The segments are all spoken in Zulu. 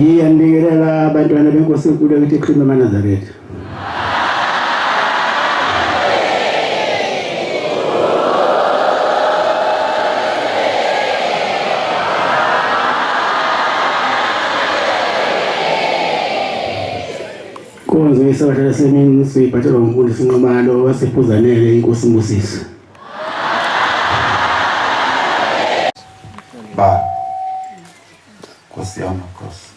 Ngiyandikelela abantwana benkosi enkulu yakithi eKhristu eNazaretha. Konzo isabatha lasemini siyibhathela ngumfundisi Nxumalo wasephuzanele inkosi Mbusisi. Ba Nkosi yami Nkosi.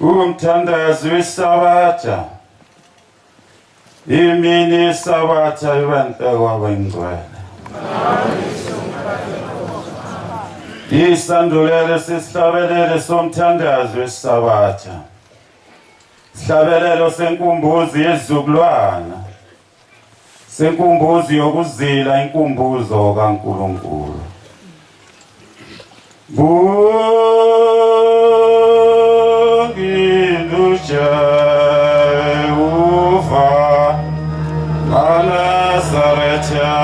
Umthandazi w'isabatha. Emini isabatha ibanhle kwabangcwele. Isandulelo sisihlabelelo somthandazi w'isabatha. Sihlabelelo senkumbuzi yezizukulwana. Senkumbuzi yokuzila inkumbuzo kaNkulunkulu. Bungiluja uva Nazarethani.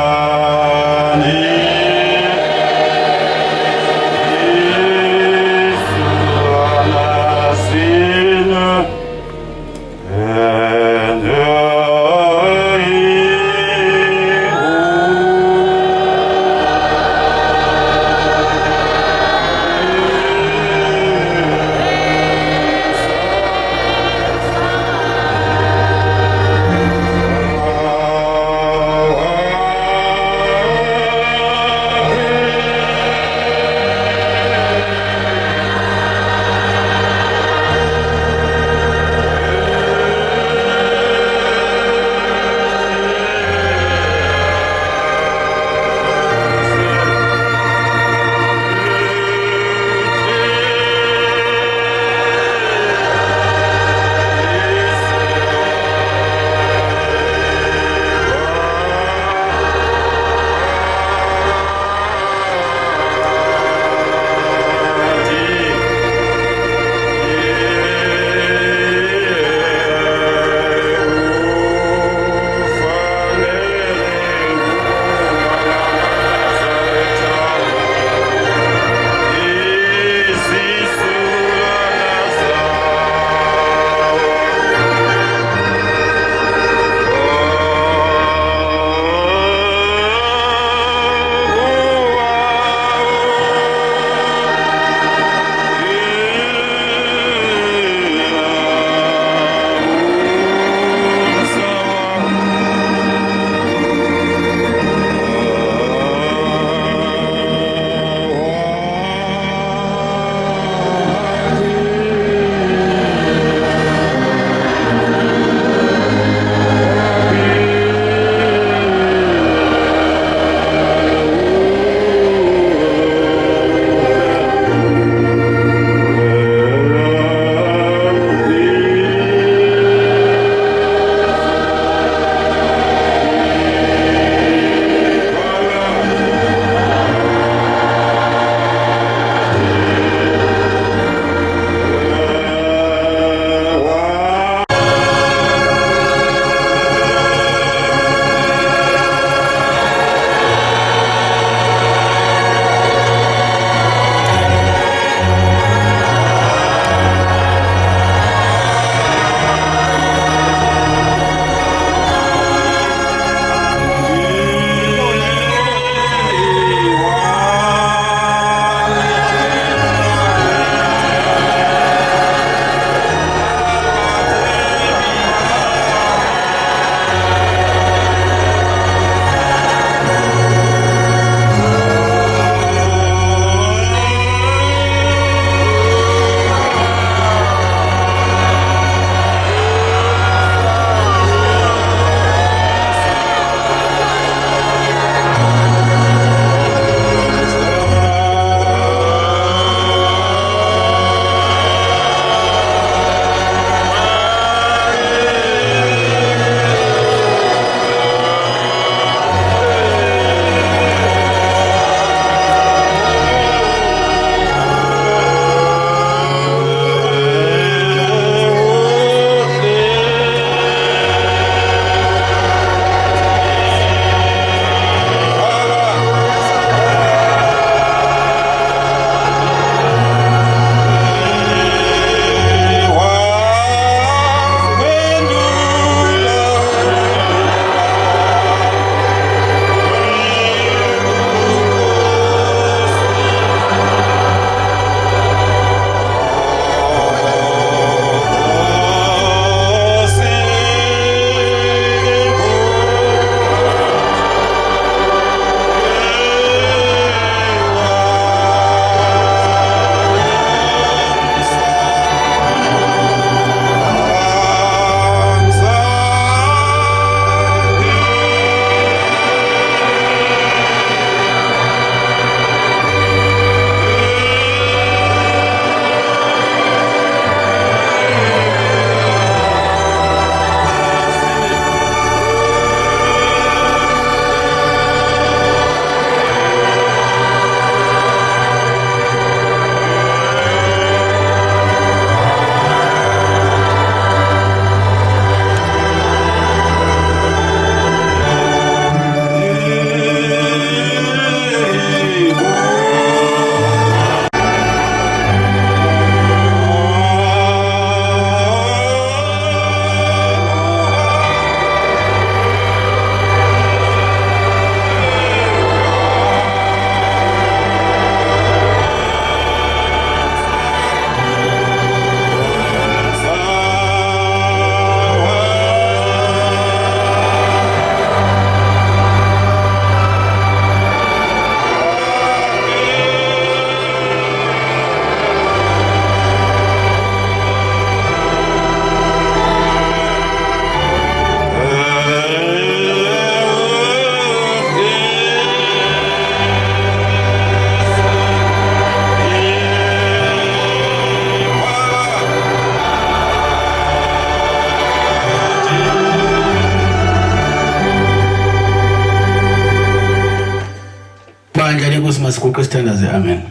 ibandla lenkosi masigoqe sithandaze. Amen.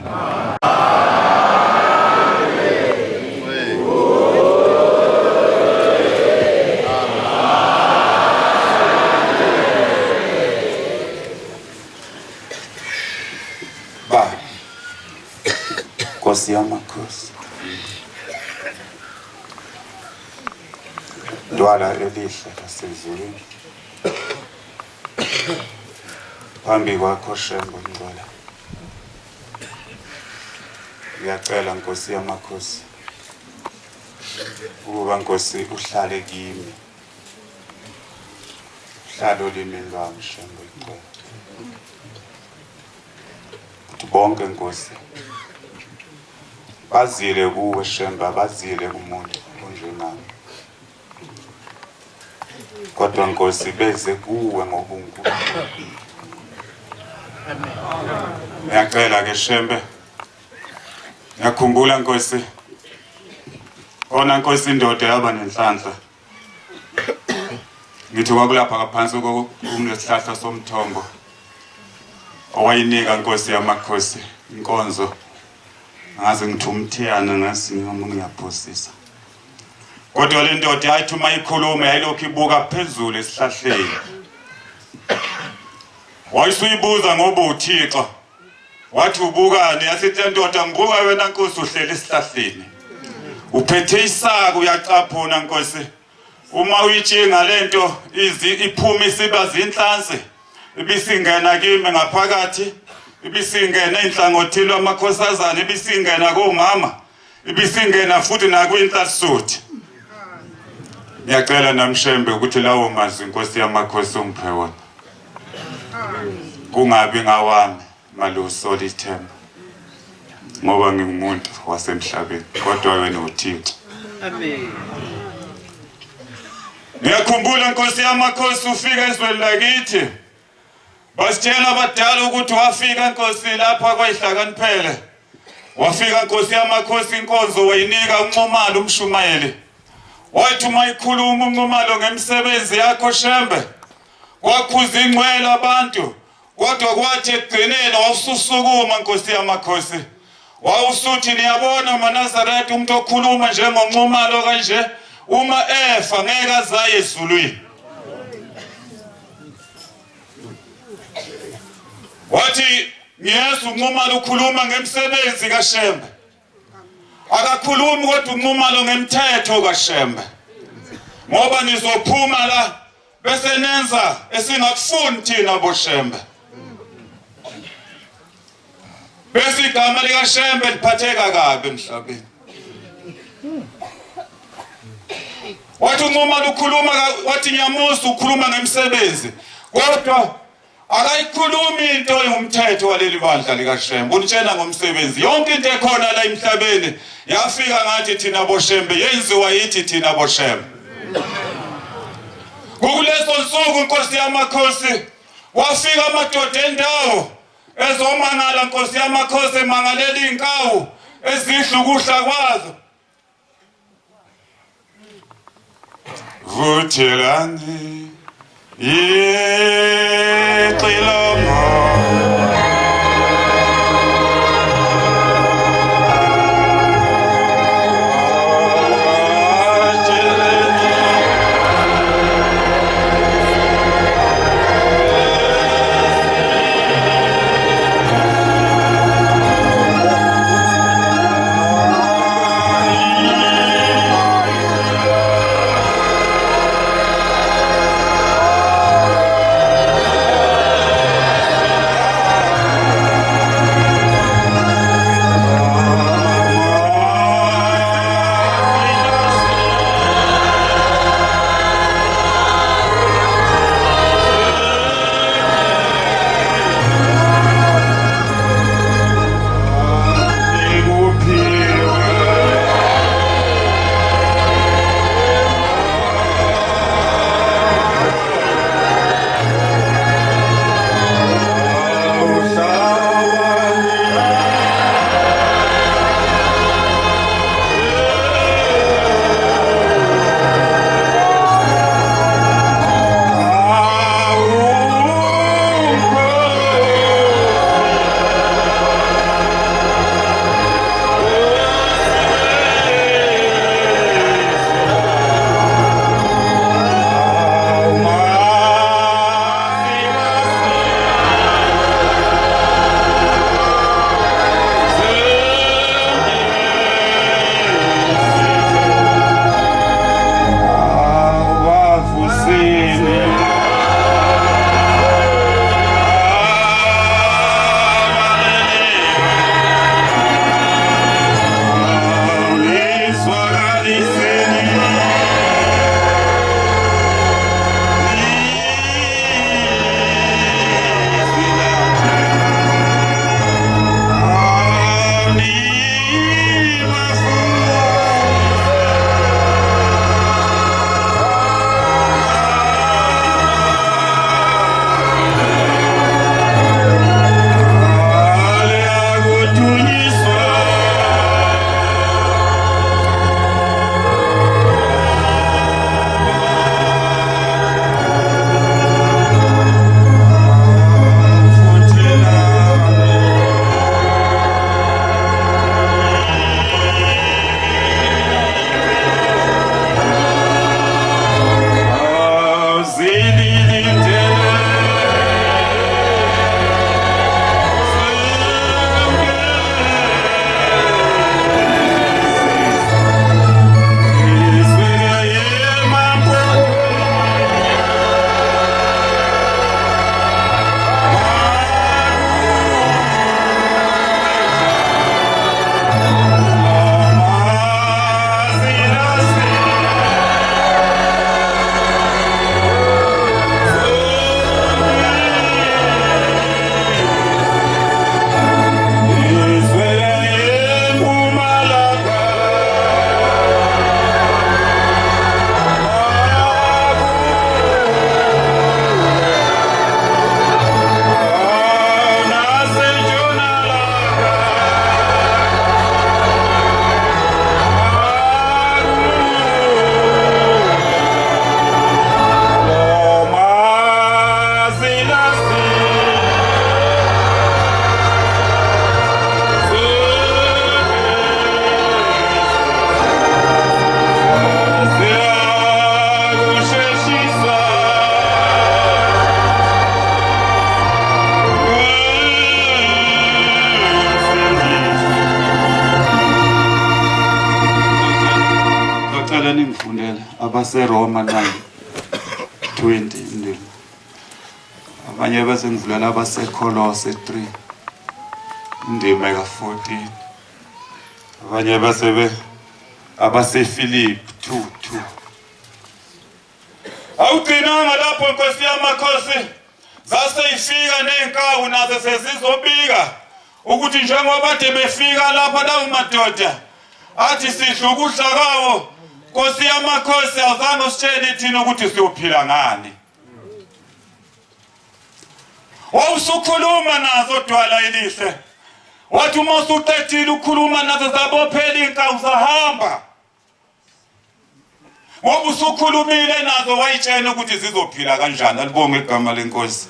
Nkosi yamakhosi, dwala elihle lasezulwini, phambi kwakho Shembe Ngcwele, ngiyacela Nkosi yamakhosi ukuba Nkosi uhlale kimi, uhlale olimini lwami Shembe Ngcwele, ukuthi bonke Nkosi bazile kuwe Shembe, bazile kumuntu onjengami, kodwa Nkosi beze kuwe ngobuNkulunkulu. Ngiyacela ke Shembe, ngiyakhumbula Nkosi khona Nkosi indoda yaba nenhlanhla, ngithi kwakulapha ngaphansi komlesihlahla somthombo owayinika Nkosi yamakhosi inkonzo, ngaze ngithi umthiyana ngasi ngiyaphosisa, kodwa le ndoda yathi uma ikhuluma yayilokhu ibuka phezulu esihlahleni. Wayisuyibuza ngoba uThixo, wathi ubukani? Yasithi le ndoda, ngibuka wena Nkosi uhleli esihlahleni uphethe isaka uyacaphuna Nkosi, uma uyitshinga lento iphuma isiba zinhlansi, ibisingena kimi ngaphakathi, ibisingena enhlangothini lwamakhosazana, ibisingena komama, ibisingena futhi nakwinhlasuthi. Ngiyacela namshembe ukuthi lawo mazwi Nkosi yamakhosi ungiphe wona, kungabi ngawami malusola ithemba, ngoba ngingumuntu wasemhlabeni kodwa wena uThixo. Amen. Ngiyakhumbula Nkosi yamakhosi ufika ezweni lakithi, basitshela abadala ukuthi wafika Nkosi lapha kwayihlakaniphele, wafika Nkosi yamakhosi inkonzo wayinika uNxumalo umshumayeli, wathi uma ikhuluma uNxumalo ngemisebenzi yakho Shembe, kwakhuza ingcwele abantu, kodwa kwathi ekugcineni wawususukuma Nkosi yamakhosi, wawusuthi niyabona maNazaretha umuntu okhuluma njengoNxumalo kanje uma efa ngeke azaye ezulwini. Wathi Yesu uNxumalo ukhuluma ngemisebenzi kaShembe, akakhulumi kodwa uNxumalo ngemthetho kaShembe, ngoba nizophuma la bese nenza esingakufuni thina boShembe, bese igama likaShembe liphatheka kabi emhlabeni. Wathi uNxumalo ukhuluma, wathi ngiyamusa ukhuluma ngemisebenzi, kodwa akayikhulumi into yomthetho waleli bandla likaShembe, unitshela ngomsebenzi. Yonke into ekhona la emhlabeni yafika ngathi thina boShembe, yenziwa yithi thina boShembe. Kuleso nsuku Nkosi yamakhosi wafika amadoda endawo ezomangala Nkosi yamakhosi, emangalela inkawu ezidla ukuhla kwazo. Vuthelani yeqilamo abaseRoma 9:20 indima abanye basengivulela abaseKolose 3 indima ka14 abanye abaseFilipi 2:2 awugcinanga lapho Nkosi yamakhosi zaseyifika nenkawu nazo sezizobika ukuthi njengoba bade befika lapha lawo madoda athi sidluka uhlakawo Nkosi yamakhosi awuzange usitshele thina ukuthi siyophila ngani wawusukhuluma nazo dwala elihle wathi uma usuqedile ukukhuluma nazo zabophela inkawu zahamba wabusukhulumile nazo wayitshela ukuthi zizophila kanjani alibonge igama lenkosi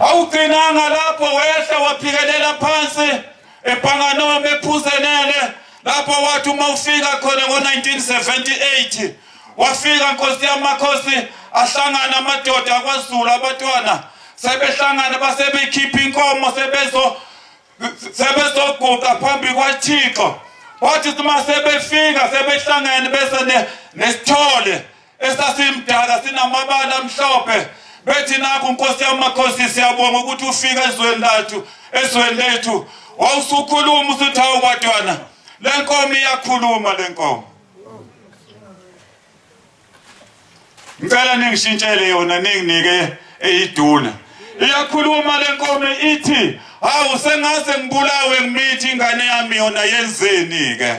awugcinanga lapho wehla waphikelela phansi eBhanganoma ephuzenele lapho wathi uma ufika khona ngo1978 wafika Nkosi yamakhosi ahlangana amadoda akwaZulu abatwana sebehlangana basebekhipha inkomo sebezoguqa phambi kwaThixo wathi uma sebefika sebehlangene bese nesithole esasimdala sinamabala amhlophe bethi nakho Nkosi yamakhosi siyabonga ukuthi ufika ezweni lethu wawusukhuluma usuthi hawu batwana lenkomo iyakhuluma lenkomo ngicela ningishintshele yona ninginike eyiduna iyakhuluma lenkomo ithi hawu sengaze ngibulawe ngimithi ingane yami yona yenzeni ke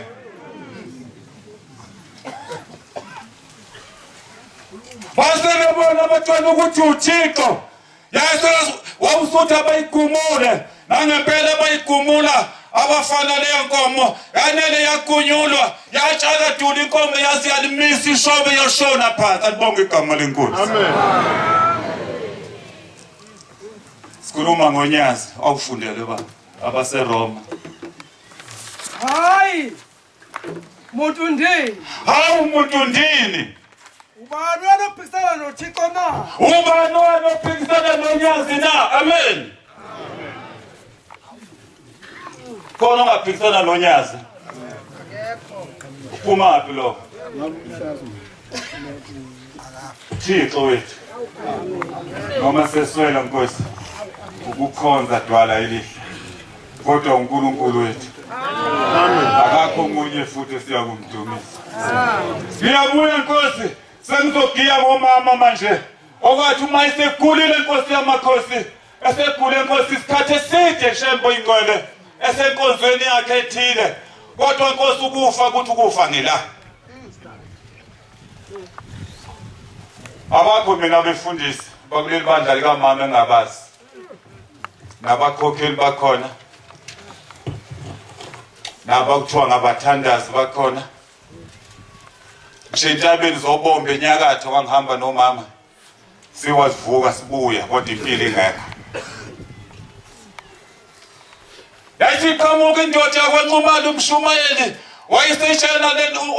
basebebona abatwana ukuthi uThixo yase wawusuthi abayigumule nangempela bayigumula abafana leyo nkomo yanele yagunyulwa yatshala dula inkomo yazi yalimisa ishobe yoshona phansi alibonge igama leNkosi amen sikhuluma ngonyasi awufundele baba abaseRoma hayi muntu ndini hawu muntu ndini ubani wanophikisana noThixo na ubani wanophikisana nonyasi na amen khona ungaphikisana nonyasi uphumaphi lo Thixo wethu noma seswela Nkosi ukukhonza dwala elihle kodwa uNkulunkulu wethu amen akakho omunye futhi siyakumdumisa ngiyabuya Nkosi sengizogiya ngomama manje okwathi uma isekhulile Nkosi yamakhosi esekhule Nkosi isikhathi eside shembo ingcwele esenkonzweni yakhe ethile kodwa Nkosi ukufa ukuthi ukufa ngila abakho mina befundisi bakuleli bandla likamama engabazi nabakhokheli bakhona nabakuthiwa ngabathandazi bakhona ngisho entabeni zobombe enyakatho kwangihamba nomama siwazivuka sibuya kodwa impilo ingekho yathi qhamuka indoda yakwaNxumalo umshumayeli wayiseshela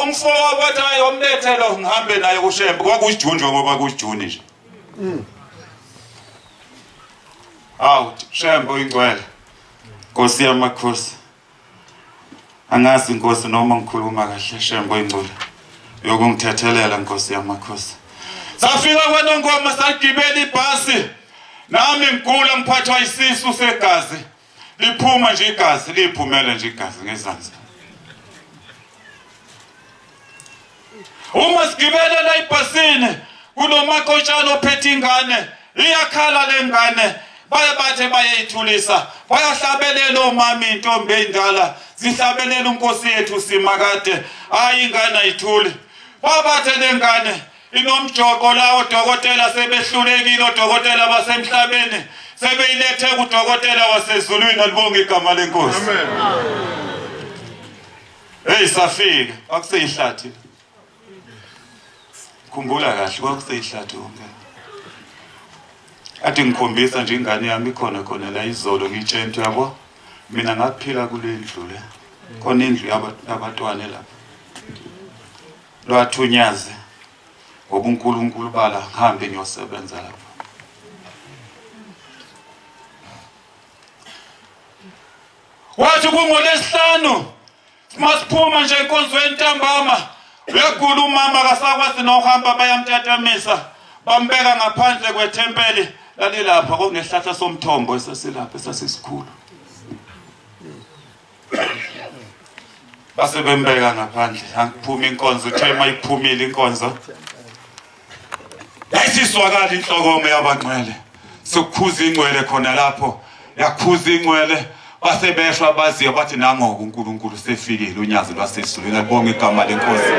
umfowabo wathi hayi omlethe lo ngihambe naye kushembe kwakujunjwa ngoba kujuni nje Awu Shembo ingcwele. Nkosi yamakhosi. Angazi Nkosi noma ngikhuluma kahle Shembo ingcwele. Yokungthethelela Nkosi yamakhosi. Safika kwaNongoma sagibela ibhasi. Nami ngigula ngiphathwa isisu segazi. Liphuma nje igazi, liphumele nje igazi ngezansi. Uma sigibela la ibhasini kunomakotshana ophethe ingane, iyakhala lengane, bathe bayayithulisa, bayahlabelela omama intombi endala, zihlabelela uNkosi yethu Simakade, hayi ingane ayithuli. Babathe lengane inomjoko la odokotela sebehlulekile odokotela basemhlabeni, sebeyilethe kudokotela wasezulwini alibonga igama leNkosi. Amen. Hey safika, akuseyihlathi. Khumbula kahle kwakuseyihlathi wonke. Athi ngikhombisa nje ingane yami khona la izolo ngitshento yabo. Mina ngaphila kule ndlu le. Khona indlu yabatwana lapha. Lwathunyaze. Ngoba uNkulunkulu bala ngihambe ngiyosebenza lapha. Wathi kungolesihlanu masiphuma nje enkonzweni ntambama. Uyagula umama kasakwazi nokuhamba bayamtatamisa. Bambeka ngaphandle kwethempeli lalilapha kokunehlahla somthombo esasilapha esasisikhulu. Base bembeka ngaphandle angiphuma inkonzo uthe mayiphumile inkonzo. Yayisizwakala inhlokomo yabangcwele. Sokukhuza ingcwele khona lapho. Yakhuza ingcwele. Base beshwa baziya bathi nangoku uNkulunkulu sefikile unyazi lwasezulwini alibonga igama leNkosi.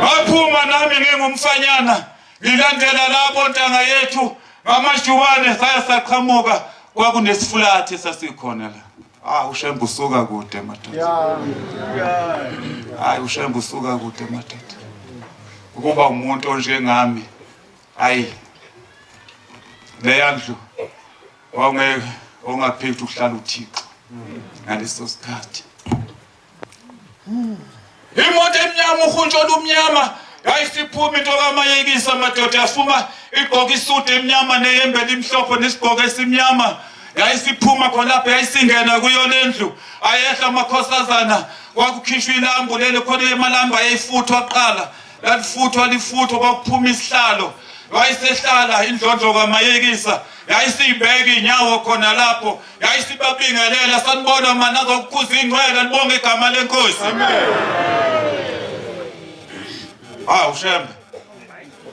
Baphuma nami ngingumfanyana ngilandela lapho ntanga yethu ngamajubane sayaqhamuka kwakunesifulathi sasikhona la. Ushembu usuka kude madoda. Ushembu usuka kude madoda. Ukuba umuntu onjengami leyandlu wangeke ongaphethe ukuhlala uThixo ngaleso sikhathi. Imoto emnyama uhuntsho lumnyama yayisiphuma into kamayekisa madoda yafuma igqoka isudu emnyama neyembe elimhlophe nesigqoko esimnyama yayisiphuma khona lapha yayisingena kuyo lendlu ayehla amakhosazana kwakukhishwa ilambu lele khona emalamba yayifuthwa qala lifuthwa kwakuphuma isihlalo wayisehlala indlondlo kamayekisa yayisibeka inyawo khona lapho yayisibabingelela sanibona mana zokukhuza ingcwele libonga igama leNkosi. Amen. Ushembe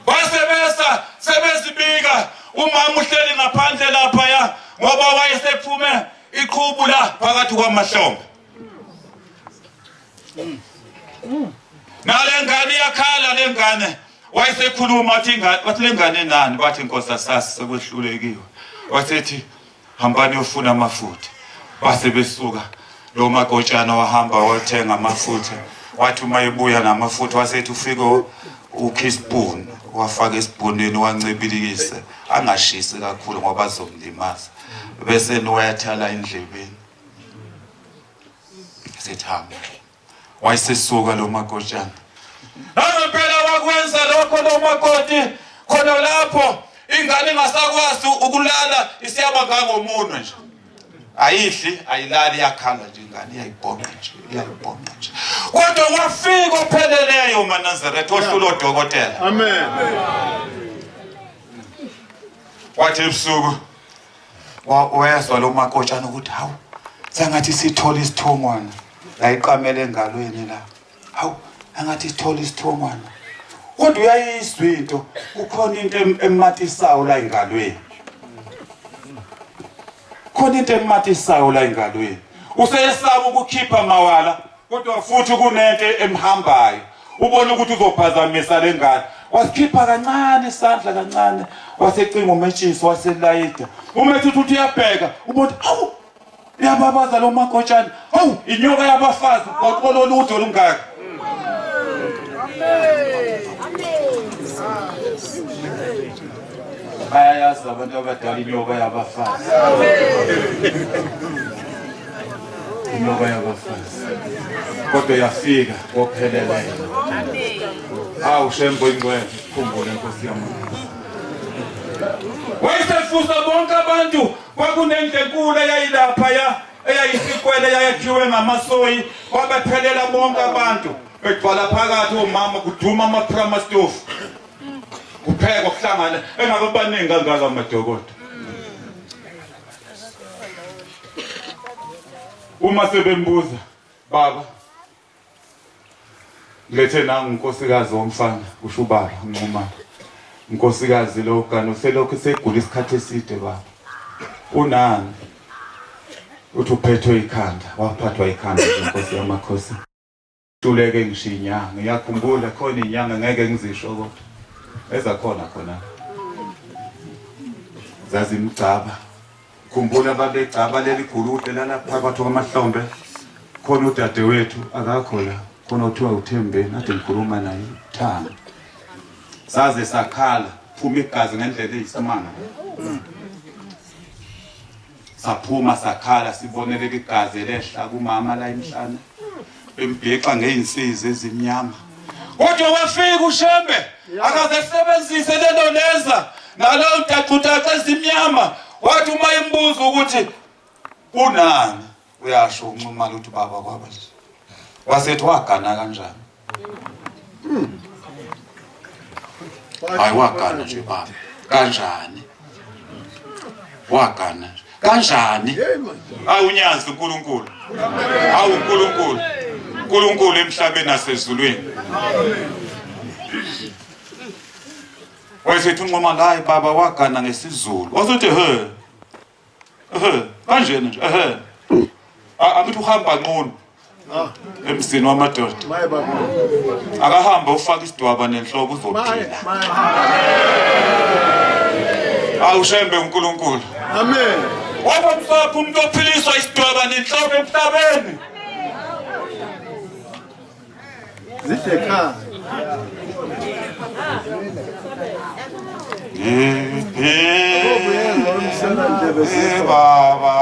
basebesa sebezibika umama uhleli ngaphandle lapha ya ngoba wayesephume iqhubu la phakathi kwamahlombe. Nalengane yakhala lengane wayesekhuluma wathi lengane nani bathi inkosi asasi sekwehlulekiwe. Wasethi hambani yofuna amafutha. Base besuka lo makotshana wahamba wathenga amafutha. Wathi uma ebuya namafutha wasethi ufike ukhe ispoon wafaka espoonini wancibilikise angashisi kakhulu ngoba azomlimaza. Bese noyathala endlebeni. Sethamba. Wayesesuka lo makotshana. Ngempela wakwenza lokho lo makoti khona lapho ingane ingasakwazi ukulala isiyaba ngangomunwe nje. Ayidli ayilali yakhala nje ingane iyayibhonga nje. Kodwa kwafika opheleleyo uManazaretha ohlula odokotela. Amen. Wathi ebusuku wayezwa lo makotshana ukuthi hawu sengathi sithola isithongwana la iqamele engalweni la. Angathi sithola isithongwana. Kodwa uyayizwa into kukhona into ematisayo la engalweni. Khona into ematisayo la engalweni. Useyesaba ukukhipha mawala kodwa futhi kunento emhambayo. Ubona ukuthi uzophazamisa lengane. Wasikhipha kancane isandla kancane wasecinga umetshisi waselayida. Umethi uthi uyabheka ubona uyababaza lo makotshana. Inyoka yabafazi qoqolo lutho lungaka. Bayayazi abantu abadala inyoka yabafazi. Inyoka yabafazi. Kodwa yafika kopheleleyo. Ushembo ingcwele khumbule Nkosi yami. wayesefusa bonke abantu kwakunento enkulu eyayilapha eyayisikwele eyayakhiwe ngamasoyi kwabephelela bonke abantu begcwala phakathi omama kuduma ama-prama stove kuphekwa kuhlangana engabe baningi kangaka amadokodo. Uma sebembuza baba lethe nangu unkosikazi womfana kusho ubaba uNxumalo unkosikazi lo kano selokhu segula isikhathi eside baba unani uthi uphethwe ikhanda waphathwa ikhanda inkosi yamakhosi tuleke ngisho inyanga ngiyakhumbula khona inyanga ngeke ngizisho kodwa ezakhona khona zazimgcaba khumbula babegcaba leli gulude lalapha phakathi kwamahlombe khona udadewethu akakho la khona uthiwa uThembeni ade ngikhuluma naye Thanga saze sakhala phuma igazi ngendlela eyisimanga saphuma sakhala sibonele igazi lehla kumama la emhlane bembhexa ngeinsizi ezimnyama kodwa wafika uShembe akaze sebenzise lelo leza nalowo daqutaqa ezimnyama wathi uma imbuzo ukuthi unani uyasho uNxumalo uthi baba kwaba nje wasethi wagana kanjani hayi wagana nje baba kanjani wagana kanjani awunyazi uNkulunkulu awuNkulunkulu uNkulunkulu emhlabeni nasezulwini wayesethi uNxumalo hayi baba wagana ngesizulu wasethi kanjena nje akuthi uhamba nqunu emsini wamadoda akahamba ufaka isidwaba nenhloko uzophila awuShembe uNkulunkulu amen waba mfapha umuntu ophiliswa isidwaba nenhloko emhlabeni zideka baba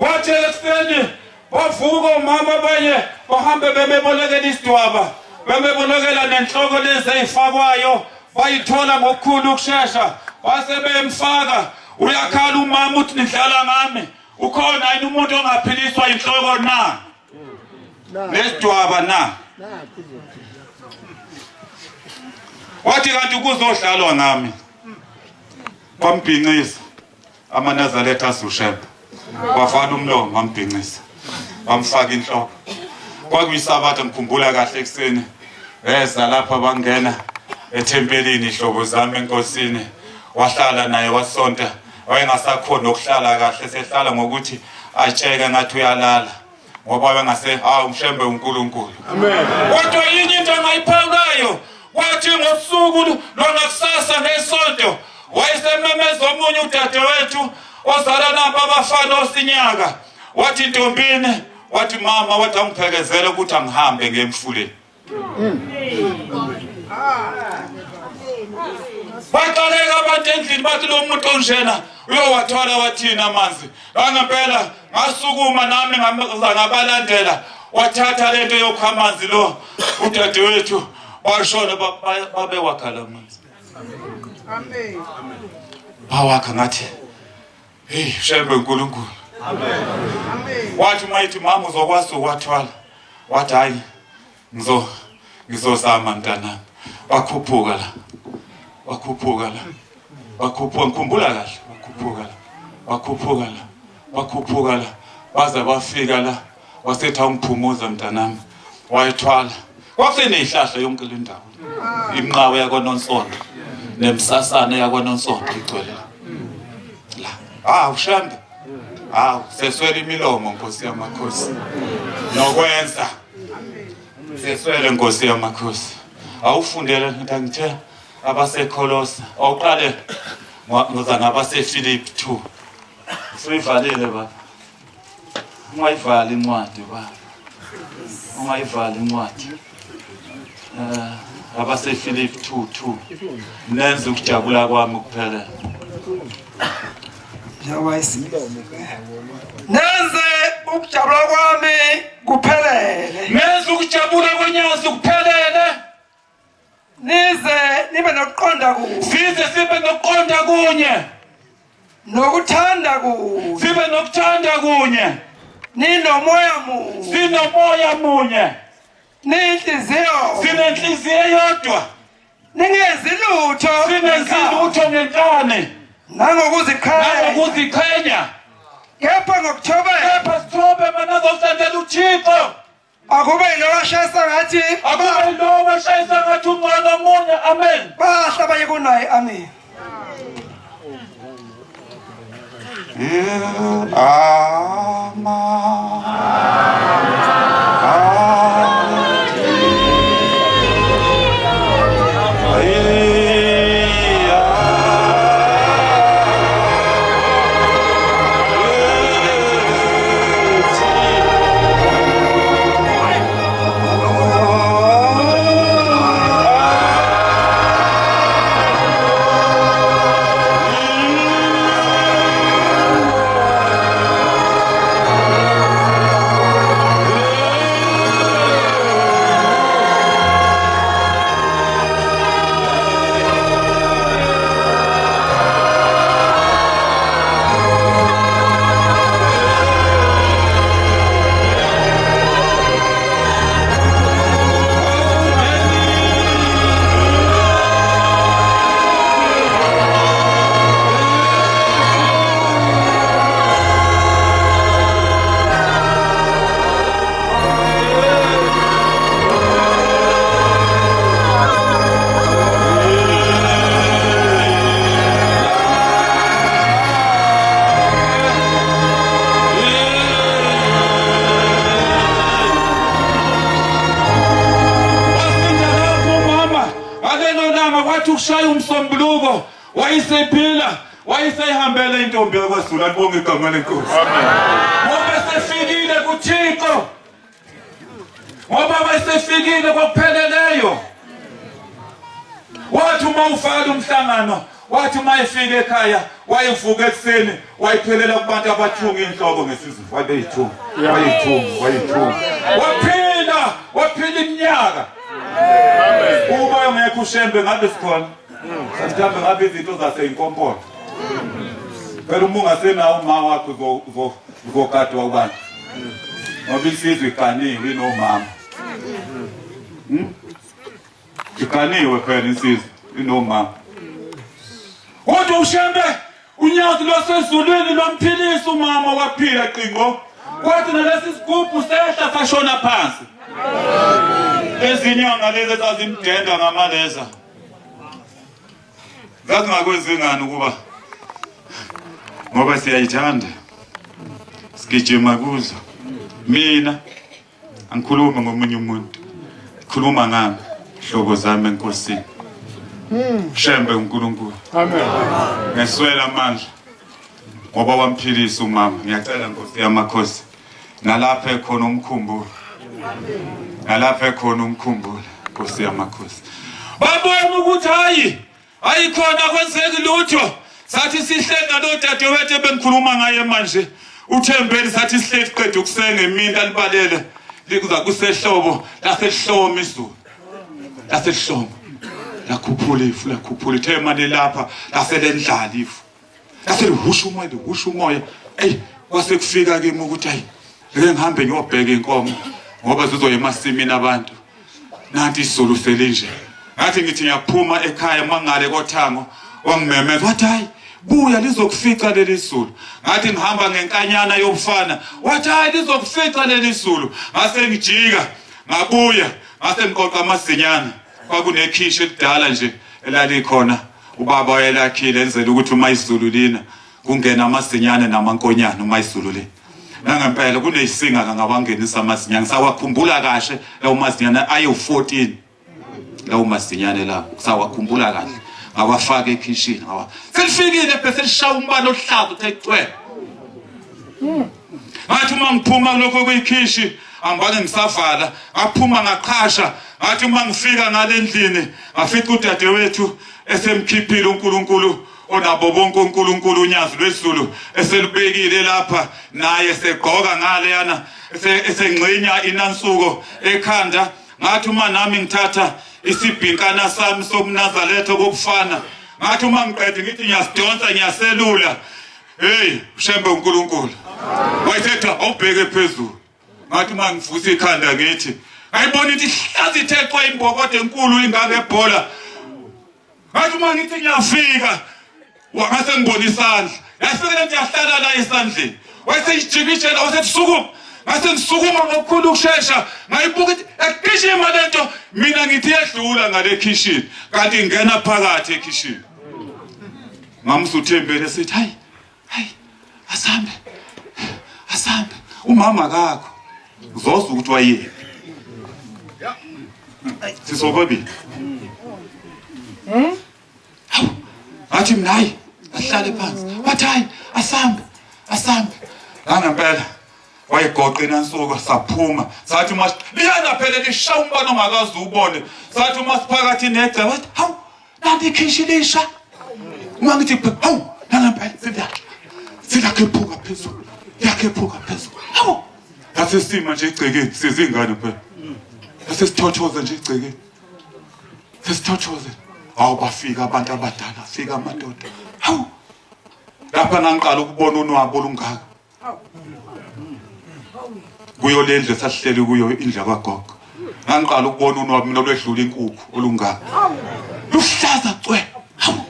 Wathi ekuseni bavuka umama abanye bahambe bemebolekela isidwaba, bemebolekela nenhloko lezi eyifakwayo, bayithola ngokukhulu ukushesha, base bemfaka. Uyakhala umama uthi nidlala ngami, ukhona yini umuntu ongaphiliswa inhloko na? Nesidwaba na? Wathi kanti kuzodlalwa ngami. Bambhinqisa amaNazaretha asushemba. Wavala umlomo bambhinqisa. Bamfaka inhloko. Kwakuyisabatha ngikhumbula kahle ekseni. Eza lapha bangena ethempelini ihlobo zami enkosini. Wahlala naye wasonta. Wayengasakhona ukuhlala kahle, sehlala ngokuthi atsheke ngathi uyalala. Ngoba bengase umshembe uNkulunkulu. Amen. Kodwa yini into angayiphawulayo? Wathi ngosuku longakusasa ngesonto wayesememeza omunye udadewethu ozala nabo abafana osinyaka. Wathi ntombini, wathi mama, wathi angiphekezele ukuthi angihambe ngemfuleni. Baqaleka abantu endlini bathi lo muntu onjena uyowathwala wathina amanzi. Ngempela ngasukuma nami ngabalandela, wathatha lento yokha amanzi lo udadewethu bashona babe wakhala amanzi. Amen. Bawakha ngathi hey shembe uNkulunkulu. Amen. Wathi mayithi mama uzokwazi ukwathwala. Wathi hayi ngizozama mntanami. Bakhuphuka la. Ngikhumbula kahle, bakhuphuka la. Baza bafika la, wasethi ungiphumuza mntanami. Wayithwala. Kwakuseneyihlahla yonke le ndawo. Imnqawe yakwaNonsonto nemsasana yakwaNonsonto igcwele la. Ushambe. Seswele imilomo Nkosi yamakhosi. Nokwenza. Seswele Nkosi yamakhosi. Awufundele ngithe abaseKolosi awuqale ngoza nabaseFilipi 2. Siyivalile baba. Ungayivala incwadi baba. Ungayivala incwadi. AbaseFilipi 2:2. Nenze ukujabula kwami kuphela. Nenze ukujabula kwami kuphelele. Nenze ukujabula kwenyazi kuphelele. Nize nibe nokuqonda kunye. Sibe nokuqonda kunye. Nokuthanda kunye. Sibe nokuthanda kunye. Ninomoya munye. Sinomoya munye. Ninhliziyo. Sinenhliziyo eyodwa. Ningenzi lutho. Singenzi lutho ngenkani. Nangokuziqhenya. Kepha ngokuthobela. Kepha sithobe mana zosandela uThixo. Akube yilo shayisa ngathi. Akube yilo shayisa ngathi ungqondo omunye. Amen. Bahlaba yekunaye. Amen. Ushaya umsombuluko wayisephila wayiseyihambela intombi yakwaZulu bonke igama lenkosi. Amen. Ngoba sefikile kuThixo. Ngoba wayesefikile kokupheleleyo. Wathi uma ufaka umhlangano wathi uma efika ekhaya wayevuka ekuseni wayiphelela kubantu abathunga inhloko ngesizulu wayeyithunga waphila iminyaka uma ungekho ushembe ngabe sikhona mhlawumbe ngabe izinto zaseyinkompolo phela uma ungasenawo uma wakho uzokadwa ubani ngoba isizwe ikaniwe inomama ikaniwe phela isizwe inomama kodwa ushembe unyazi lwasezulwini lwamphilisa umama waphila qingo kwathi nalesi sigubhu sehla sashona phansi ezinyanga lezi ezazimdenda ngamaleza zazingakwenzi ngani ukuba ngoba siyayithanda sigijima kuzo mina angikhuluma ngomunye umuntu khuluma ngami hlobo zami enkosini shembe uNkulunkulu amen ngeswela amandla ngoba wamphilisa umama ngiyacela Nkosi yamakhosi nalapha ekhona umkhumbulo nalapha ekhona umkhumbulo Nkosi yamakhosi babona ukuthi hayi khona kwenzeki lutho sathi sihlenga lo dadewethu ebengikhuluma ngaye manje uThembeni sathi sihleli qedwe ukusenga emini alibalele likuza kusehlobo lasehlomo izulu lasehlomo lakhuphula ifu lakhuphula ithemane lapha laselendlala ifu laseliwusha umoya kwase kufika kimi ukuthi hayi ngeke ngihambe ngiyobheka inkomo ngoba zizoya emasimini abantu nanti isizulu selinje ngathi ngithi ngiyaphuma ekhaya mangale kothango wangimemeza wathi hayi buya lizokufica leli izulu ngathi ngihamba ngenkanyana yomfana wathi hayi lizokufica leli izulu ngase ngijika ngabuya ngase ngiqoqa amazinyana kwakunekhishi elidala nje elalikhona ubaba wayelakhile enzela ukuthi uma izulu lina kungena amazinyane namankonyane uma izulu lina nangempela kuneyisinga ngabangenisa amazinyane sawakhumbula kahle lawo mazinyane ayi14 lawo mazinyane la sawakhumbula kahle ngawafaka ekhishini selifikile bese lishaya umbane ohlaza uthecwe ngathi uma ngiphuma lokho kuyikhishi angibane ngisavala ngaphuma ngaqhasha ngathi uma ngifika ngalendlini ngafica udadewethu esemkhiphile uNkulunkulu onabo bonke uNkulunkulu unyazi lwesizulu eselibekile lapha naye segqoka ngale yana esengxinya inansuko ekhanda ngathi uma nami ngithatha isibhinkana sami sobunazalethi okufana ngathi uma ngiqede ngithi ngiyasidonsa ngiyaselula ushembe uNkulunkulu wayethetha awubheke phezulu ngathi uma ngivusa ikhanda ngithi ngayibona ukuthi ihlazi ithexwe imbokode enkulu ingaka ebhola ngathi uma ngithi ngiyafika wangase ngibona isandla yafika lento yahlala la esandleni wayesejikishela wasetsukuma ngase ngisukuma ngokukhulu ukusheshsha ngayibuka ukuthi ekishima lento mina ngithi yedlula ngale kitchen kanti ngena phakathi ekitchen ngamsuthembele esithi hayi asambe umama kakho uzozwa ukuthi wayephi sisobabili athi mina hayi ahlale phansi wathi hayi asambe ngangempela wayegoqa inansuku saphuma sathi uma liyana phela lishaya umbane ongakazi ubone sathi uma siphakathi negca wathi hawu nanti ikhishi lisha uma ngithi hawu ngangempela silakhephuka phezulu hawu asesima nje igcekeni sizingane phela asesithothoza nje igcekeni sesithothoza hawu bafika abantu abadala afika amadoda hawu lapha ngiqala ukubona unwabo olungaka kuyo lendle sasihleli kuyo indla kagogo ngiqala ukubona unwabo mina lwedlula inkukhu olungaka luhlaza cwe hawu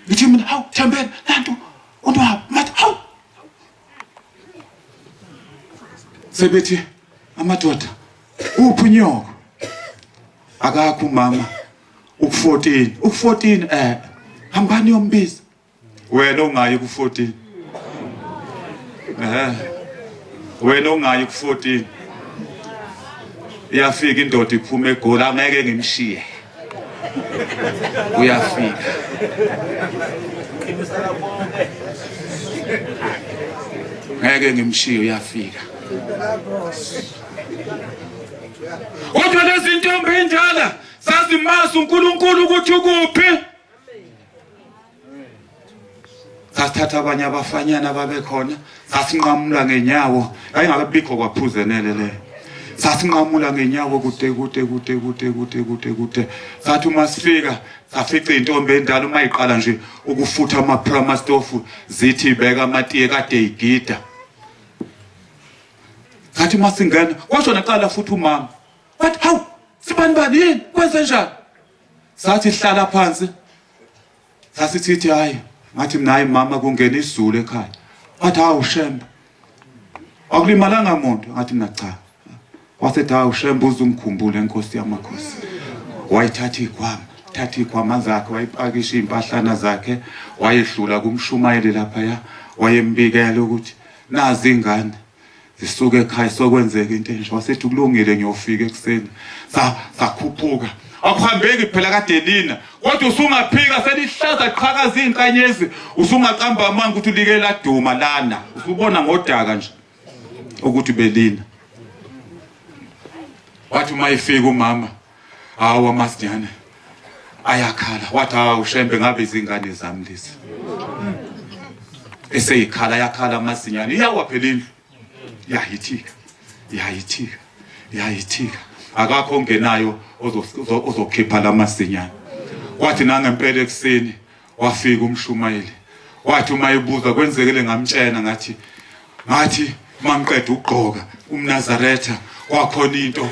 ngithi mina hawu Thembeni nantu unwabo mathi hawu sebethi amadoda uphi unyoko akakho mama u14 hambani yombiza wena ongayi ku14 wena ongayi ku14 iyafika indoda iphuma eGoli angeke ngimshiye uyafika ngeke ngimshiye uyafika kodwa lezi ntombi endala sazimazi uNkulunkulu ukuthi ukuphi sasithatha abanye abafanyana babekhona sasinqamula ngenyawo ayingakabikho kwaphuzenele le sasinqamula ngenyawo kude sathi uma sifika safica intombi endala uma iqala nje ukufutha ama-prima stofu zithi ibeka amatiye kade igida sathi uma singena kwasho naqala futhi umama wathi hawu sibani yini kwenze njani sathi hlala phansi sasithi hayi ngathi mina hayi mama kungena isizulu ekhaya wathi hawu Shembe akulimalanga muntu ngathi mina cha wasethi hawu Shembe uzungikhumbule Nkosi yamakhosi wayithatha ikhwama zakhe wayipakisha impahlana zakhe wayedlula kumshumayeli lapha wayembikela ukuthi nazi ingane zisuke ekhaya sokwenzeka into enje wasethi kulungile ngiyofika ekseni sakhuphuka akuhambeki phela kade lina kodwa usungaphika selihlaza qhakaza izinkanyezi usungaqamba amanzi ukuthi ulike laduma lana usubona ngodaka nje ukuthi belina wathi mayifika umama hawo amasinyane ayakhala wathi hawu Shembe ngabe izingane zami lezi eseyikhala yakhala amasinyane iyawa phela indlu yayithika akakho ongenayo ozokhipha lamasinyane wathi nangempela ekseni wafika umshumayeli wathi uma ebuza kwenzekele ngamtshena ngathi mangiqeda ugqoka umNazaretha kwakhona into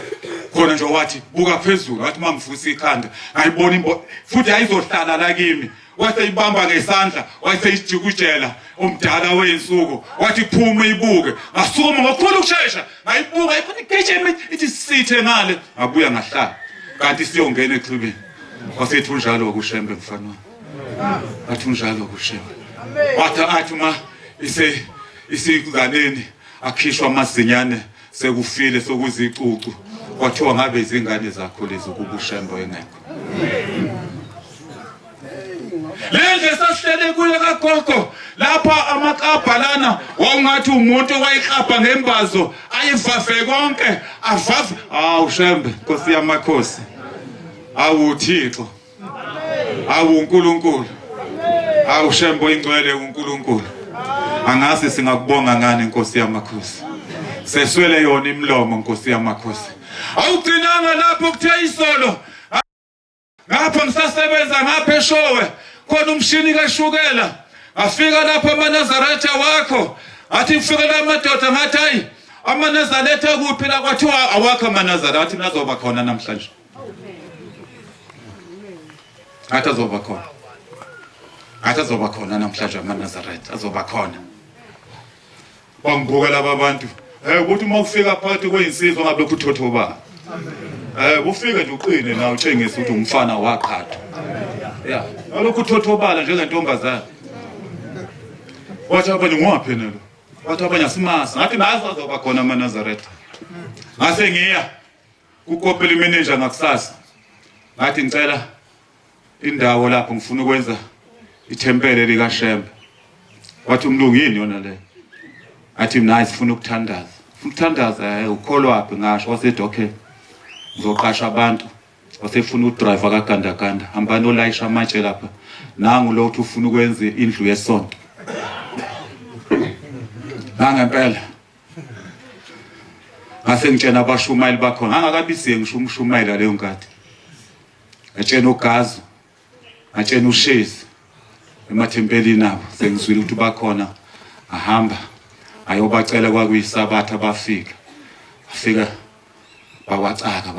khona nje wathi buka phezulu wathi mangivusa ikhanda ngayibona futhi ayizohlala la kimi wathi ibamba ngesandla wathi ijikujela umdala wensuku wathi phuma ibuke ngasukuma ngokukhulu ukusheshsha ngayibuka iphinde igijime ithi sithe ngale ngabuya ngahlala kanti siyongena exhibeni wasethi unjalo kuShembe mfana wathi unjalo kuShembe wathi ma isikuzaneni akhishwa amazinyane sekufile sokuzicucu kwathiwa ngabe izingane zakho lezi ukubuShembe engekho lenze sasihlele kuye kagogo lapha amakabha lana wawungathi umuntu wayihlapha ngembazo ayivafe konke avave hawu Shembe Nkosi yamakhosi awu Thixo awu uNkulunkulu awu Shembe oyingcwele uNkulunkulu angazi singakubonga ngani Nkosi yamakhosi seswele yona imlomo Nkosi yamakhosi awugcinanga lapho kuthe isolo ngapha ngisasebenza ngapha eShowe khona umshini kashukela afika lapha amaNazaretha wakho athi ufika la madoda ngathi hayi amaNazaretha kuphi la kwathiwa awakho amaNazaretha nazoba khona namhlanje azoba khona namhlanje amaNazaretha azoba khona bangibuka laba bantu ukuthi uma ufika phakathi kweyinsizwa ngabe kuthothoba ufike nje uqine nawe utshengisa ukuthi umfana waqhatha alokhu uthothobala njengentombazana wathi abanye ngwaphenelo wathi abanye asimasa ngathi nazo azoba khona amaNazaretha ngase ngiya ukopela imanager ngakusasa ngathi ngicela indawo lapho ngifuna ukwenza ithempele lika Shembe wathi umlungu yini yona le athi mina sifuna ukuthandaza ukholwaphi ngasho wasethi okay ngizoqasha abantu wasefuna udriver kagandaganda hambani olayisha amatshe lapha nangu lo uthi ufuna ukwenza indlu yesonto ngempela ngase ngitshena abashumayeli bakhona angakabisiye ngisho umshumayela leyo nkathi ngitshena uGazi ngitshena uShezi emathempelini nabo sengizwile ukuthi bakhona ahamba ayobacela kwakuyisabatha bafika bawacaka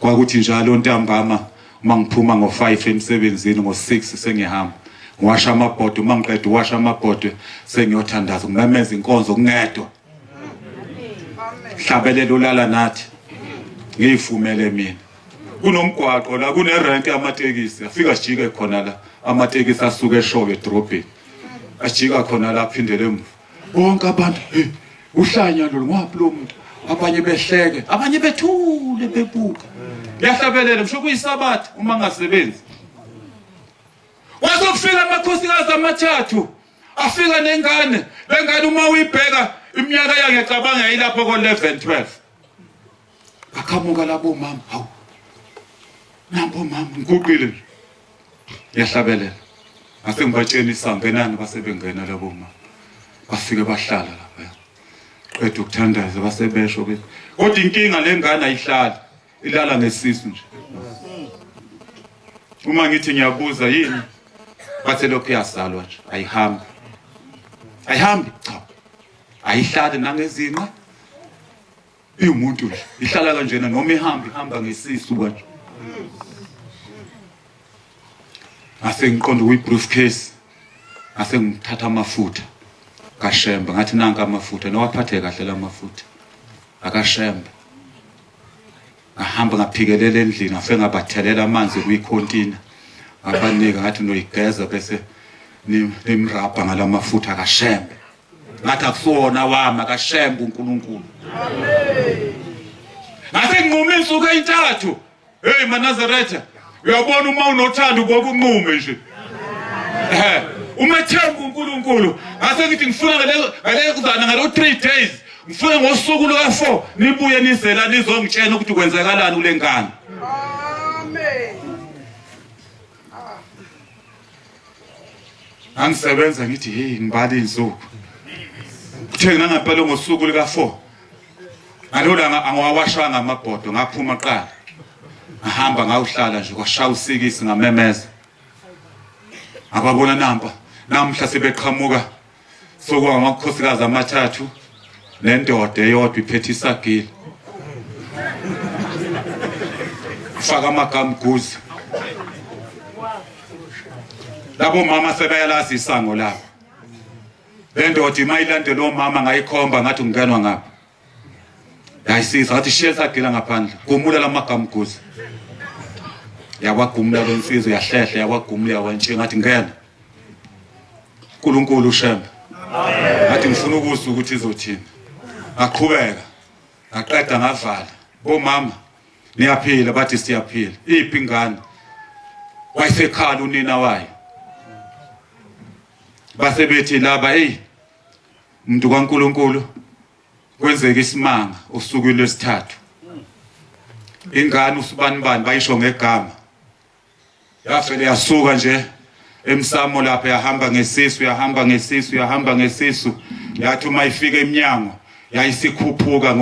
kwakuthi njalo ntambama uma ngiphuma ngo5 emsebenzini ngo6 sengihamba ngiwasha amabhodo uma ngiqeda uwasha amabhodo sengiyothandaza ngimemeza inkonzo kungedwa hlabelelo lala nathi ngiyifumele mina kunomgwaqo la kunerenki yamatekisi afika sijike khona la amatekisi asuke eShowe edrobheni ajika khona la phindele emuva bonke abantu uhlanya lo ngaphi lo muntu abanye behleke abanye bethule bebuka yahlabelela msho kuyisabatha uma ngasebenzi wasofika amakhosikazi amathathu afika nengane lengane uma uyibheka iminyaka yakhe ecabanga yilapho ko11 12 akamuka labo mama hawu nambo mama ngiguqile yahlabelela ase ngibatshela isangenani basebengena labo ma bafike bahlala lapha qedwe ukuthandaza basebesho ke kodwa inkinga lengane ayihlali ilala ngesisu nje uma ngithi ngiyabuza yini bathe lokho yasalwa nje ayihambi cha ayihlali nangezinqa umuntu nje ihlala kanjena noma ihamba ngesisu kanje ase ngiqonda kuyi-briefcase ase ngithatha amafutha kaShemba ngathi nanka amafutha nowaphathe kahle lamafutha akaShemba ngahamba ngaphikelela endlini ngafike ngabathelela amanzi kuyikhontina ngabanika ngathi noyigeza bese nimrabha ngalamafutha kaShemba ngathi akusona wami akaShemba uNkulunkulu amen ngase nginqume insuku eyintathu hey maNazaretha uyabona uma unothando bokunqume nje uma themba uNkulunkulu ngase ngithi ngifuna ngale kuzana ngalo 3 days ngifuna ngosuku luka4 nibuye nizela nizongitshela ukuthi kwenzakalani kule ngane amen angisebenza ngithi hey ngibali insuku kuthengina ngempela ngosuku luka4 ngalona angawashanga amabhodo ngaphuma qala ngahamba ngawuhlala nje kwashaya usikisi ngamemeza ababona namhla sebeqhamuka sokwamakhosikazi amathathu nendoda eyodwa iphethe isagili faka amagamguzi labo mama sebeyalazi isango labo lendoda imayilandela omama ngayikhomba ngathi ungenwa ngapha yayisiza ngathi shiya isagila ngaphandle gumula lamagamguzi yawagumula lensizwe yahlehla yawagumula yawantshe ngathi ngena uNkulunkulu uShemba ngathi ngifuna ukuzwa ukuthi izothini ngaqhubeka ngaqeda ngavala bomama niyaphila bathi siyaphila iphi ingane wayesekhala unina wayo base bethi laba hey umuntu kaNkulunkulu kwenzeka isimanga usuku lwesithathu ingane usibanibani bayisho ngegama yafele yasuka nje emsamo lapha yahamba ngesisu yathi uma ifika eminyango yayisikhuphuka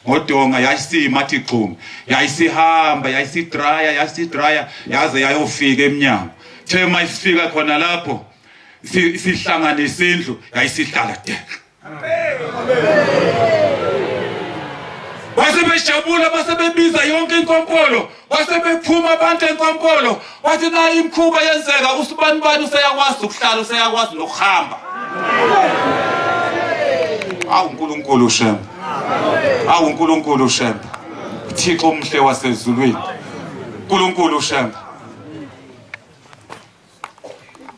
ngodonga yayisima athi qhuma yayisihamba yayisidraya yaze yayofika eminyango thema isifika khona lapho sihlanganisa indlu yayisihlala deka basebejabula basebebiza yonke inkompolo basebephuma abantu enkompolo wathi nayo imkhuba yenzeka usibanibani useyakwazi ukuhlala useyakwazi nokuhamba uNkulunkulu uShemba uThixo omhle wasezulwini uNkulunkulu uShemba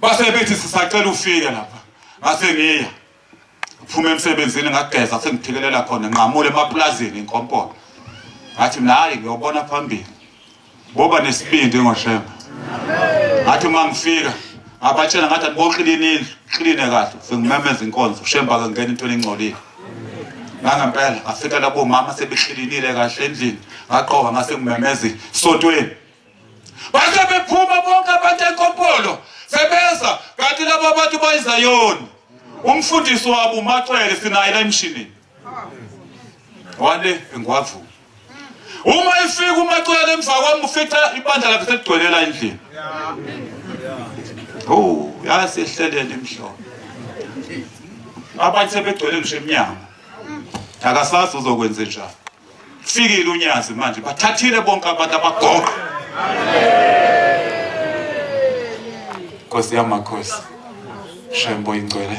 basebethi sisacela ufike lapha ngase ngiya uphuma emsebenzini ngageza sengiphikelela khona nqamule emaplazini inkompolo ngathi mina hayi ngiyobona phambili boba nesibindi ngoShemba ngathi uma ngifika abatshela ngathi anibokline kahle sengimemeza inkonzo uShemba akangena into engcolile ngangempela ngafika labo mama sebeklinile kahle endlini ngaqoka ngase ngimemeza isontweni base bephuma bonke abantu enkompolo sebeza kanti labo abantu bayizayoni umfundisi wabo uMacwele sinaye la emshinini wale engwavu uma ifika uMacwele emva kwami ufika ibandla lapho sekugcwelela endlini yasihlelele emhlolo abantu sebegcwele ngisho eminyango akasazi uzokwenza njani fikile unyazi manje bathathile bonke abantu abagoqa Nkosi yamakhosi Shembo ingcwele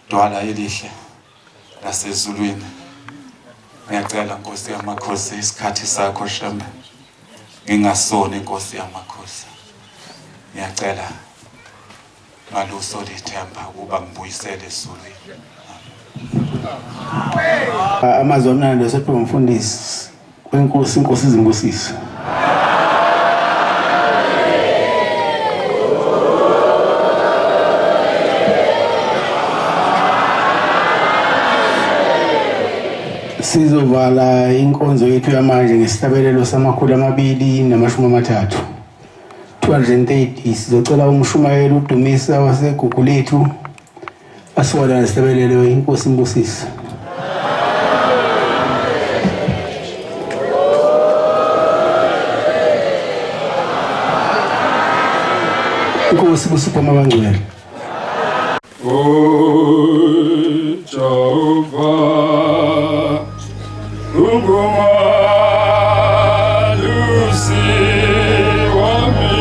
dwala elihle lasezulwini ngiyacela Nkosi yamakhosi isikhathi sakho Shembo ngingasoni Nkosi yamakhosi ngiyacela ngaluso lethemba ukuba ngibuyisele ezulwini amazwi amnandi esephiwe umfundisi kwenkosi inkosi izimbusise Sizovala inkonzo yethu yamanje ngesihlabelelo samakhulu 230. 230 sizocela umshumayeli uDumisa wasegugu lethu asiwala nesihlabelelo inkosi Mbusisi. Inkosi kusipha mabangcwele. Jehovah, ungumalusi wami.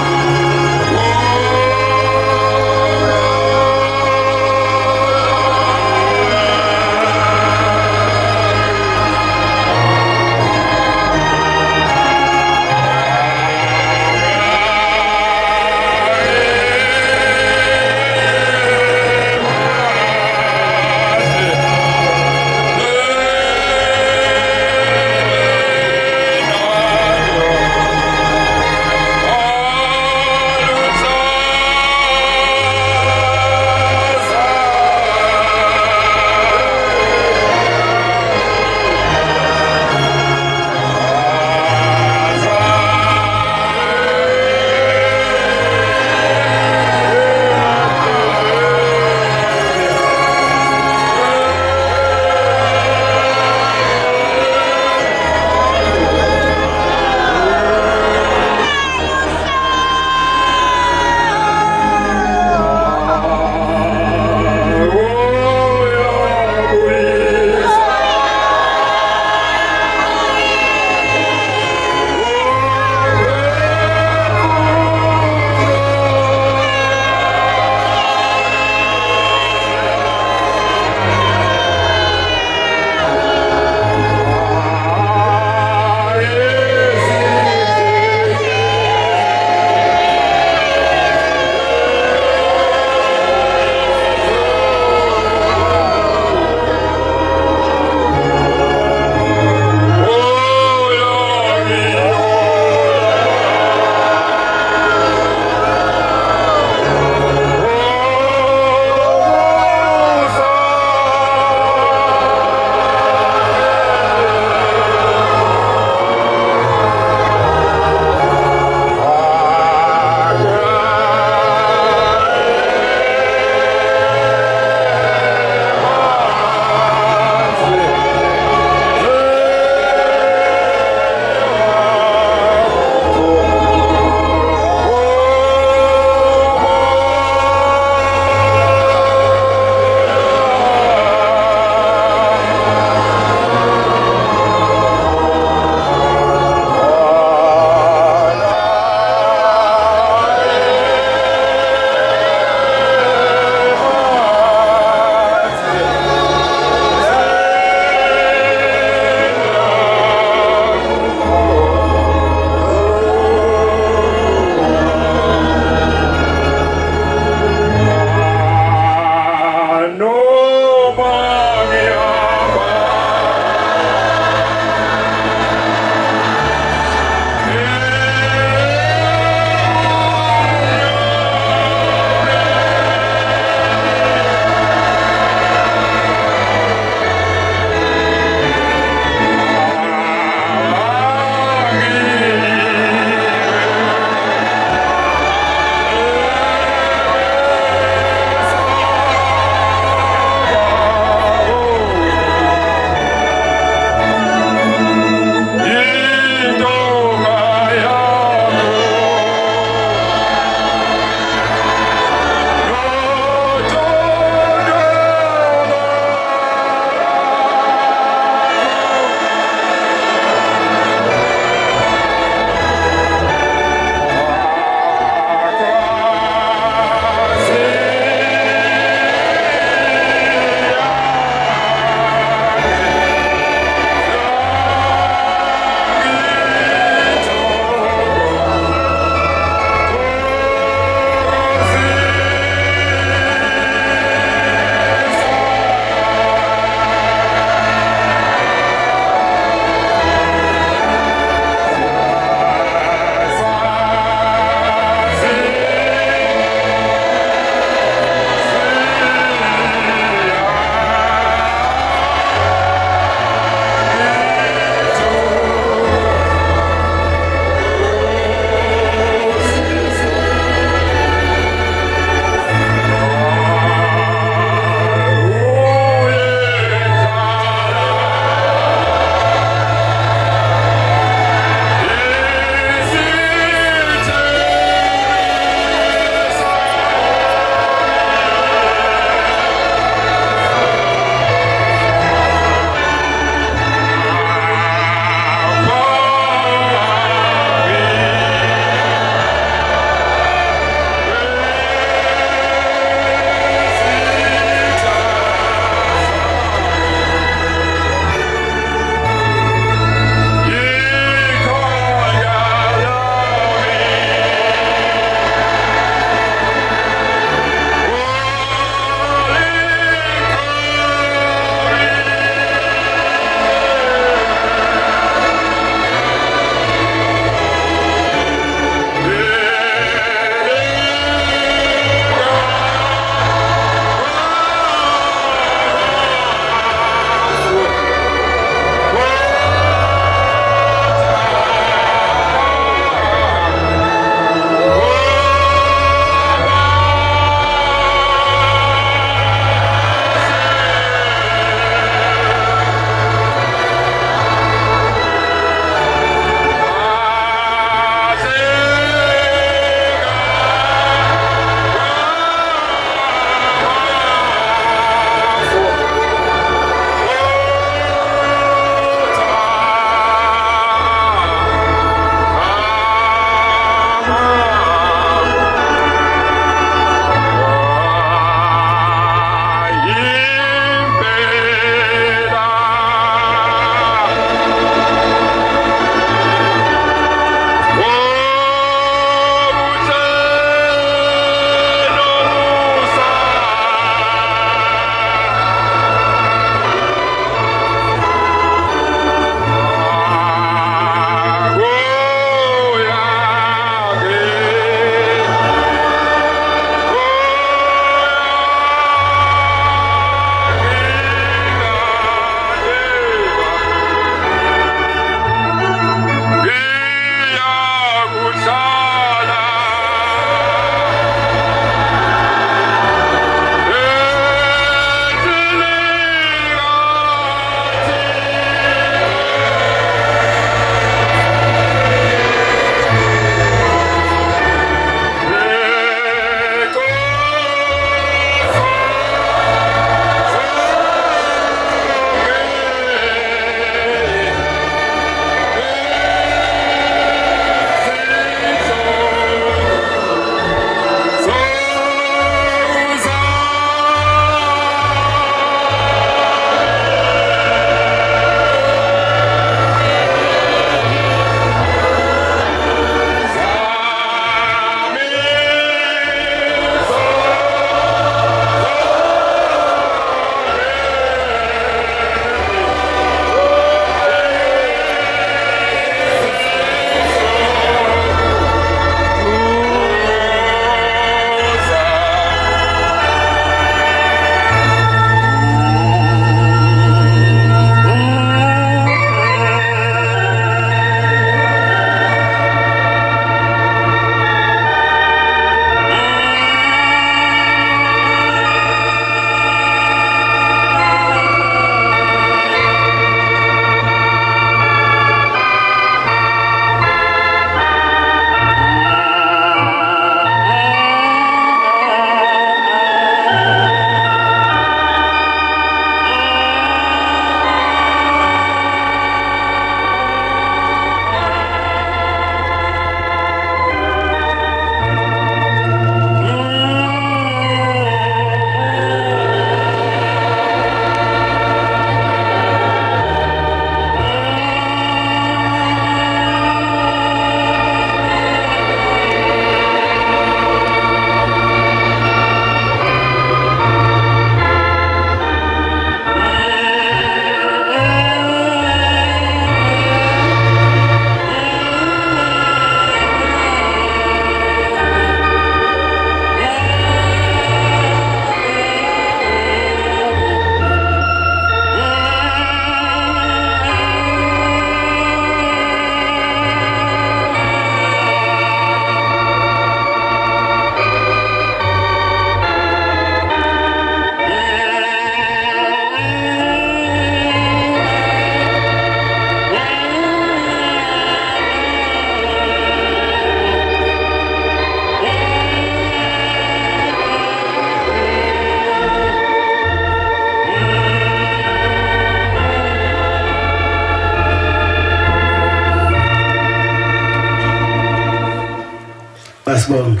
Asibonge.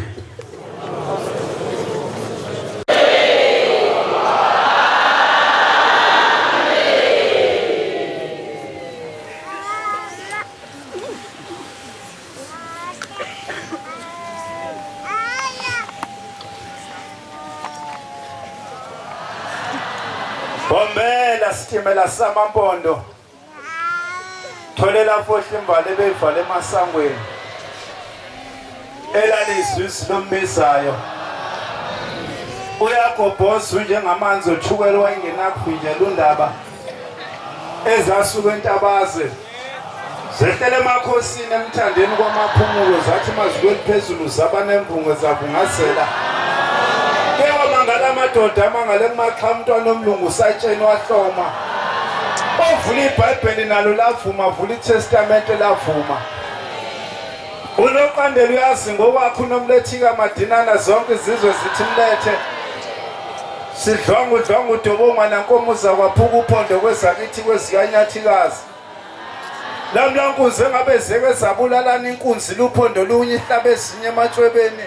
Bombela sitimela samampondo. Tholela fohle imbali bevale emasangweni. Elalizwi lombizayo. Uyagobhoza njengamanzi othukela wayengenakuvinjela undaba. Ezasuka entabaze. Zehlele emakhosini emthandeni kwamaphumulo zathi mazikweni phezulu zabanemvungo zavungasela. Kewa mangala amadoda amangale kumaxhamntwana omlungu usatsheni wahloma. Ovula iBhayibheli nalo lavuma, vula iTestament lavuma. Unoqandela uyazi ngokwakho unomlethika madinana zonke izizwe zithi mlethe. Sidlonga udlonga udobonga nankomuza kwaphuka uphondo kwezakithi kwezikanyathikazi. Lamlankuze ngabe zeke zabulalana inkunzi luphondo lunye ihlaba ezinye ematshwebeni.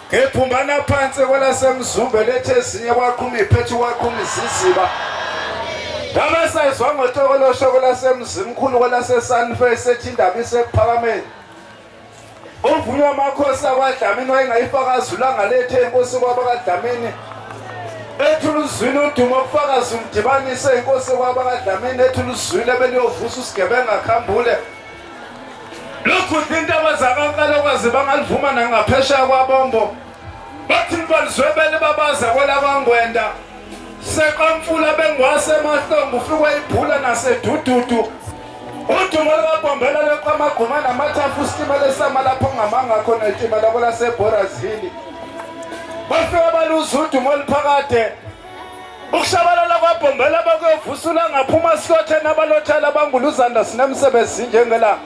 Ngephumbana phansi kwelasemzumbe lethe ezinye kwaqhuma iphethu kwaqhuma iziziba. Ngamesayizwa ngotokolosho kwelasemzimkhulu kwelaseSunface ethi indaba isephakameni. Uvunywa amakhosi akwaDlamini wayengayifakazulanga lethe inkosi kwabakaDlamini. Ethuluzwini udumo okufakaza umdibanise inkosi kwabakaDlamini ethuluzwini ebeliyovusa usigebenga khambule. Lokhu intaba zakankalo kwazi bangalivuma nangaphesheya kwabombo. Bathi balizwebele babaza kwelakwangwenda. Sekamfula bengwase emahlombe ufike ibhula nasedududu. Udumo likaBombela leqamaguma namathafu isitimela esama lapho ngamanga khona itimela kwelaseBorazili. Bafika baluza udumo oluphakade. Ukushabalala kwaBombela bakuyovusula ngaphuma sikothe nabalothala banguluzanda sinemsebenzi njengela.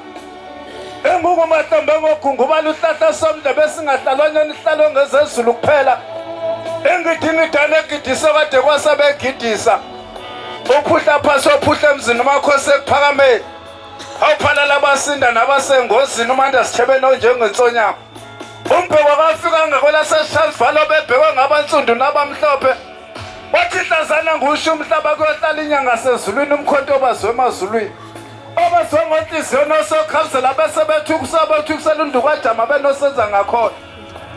Enguku mahlombe ngogungubala uhlahla somde besingahlalwanyana ihlalo ngezezulu kuphela. Engidini dane gidisa kade kwasabegidisa. Uphuhla phasi ophuhla emzini umakhosi ekuphakameni. Awuphala labasinda nabasengozini umanda sithebeno njengensonyama. Umbheko kafika ngekwelaseshalvalo bebhekwe ngabansundu nabamhlophe. Wathi hlazana ngusho umhlaba kuyohlala inyanga sezulwini umkhonto bazwe emazulwini. Abazwe ngonhliziyo nosokhabuzela bese bethukisela undukajama benosenza ngakhona.